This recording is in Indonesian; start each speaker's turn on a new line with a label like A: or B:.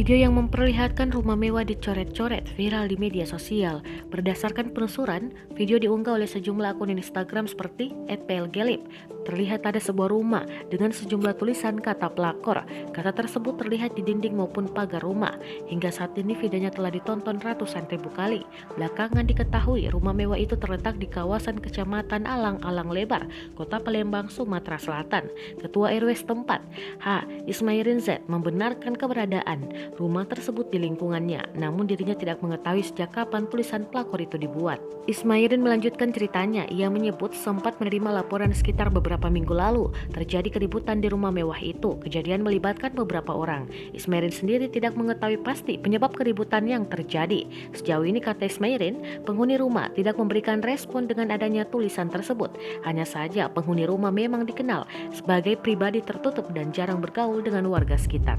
A: Video yang memperlihatkan rumah mewah dicoret-coret viral di media sosial. Berdasarkan penelusuran, video diunggah oleh sejumlah akun Instagram seperti @plglip. Terlihat ada sebuah rumah dengan sejumlah tulisan kata pelakor. Kata tersebut terlihat di dinding maupun pagar rumah. Hingga saat ini videonya telah ditonton ratusan ribu kali. Belakangan diketahui rumah mewah itu terletak di kawasan Kecamatan Alang-Alang Lebar, Kota Palembang, Sumatera Selatan. Ketua RW setempat, Ismairin Z, membenarkan keberadaan rumah tersebut di lingkungannya, namun dirinya tidak mengetahui sejak kapan tulisan pelakor itu dibuat. Ismairin melanjutkan ceritanya, ia menyebut sempat menerima laporan sekitar beberapa minggu lalu terjadi keributan di rumah mewah itu. Kejadian melibatkan beberapa orang. Ismairin sendiri tidak mengetahui pasti penyebab keributan yang terjadi. Sejauh ini, kata Ismairin, penghuni rumah tidak memberikan respon dengan adanya tulisan tersebut. Hanya saja penghuni rumah memang dikenal sebagai pribadi tertutup dan jarang bergaul dengan warga sekitar.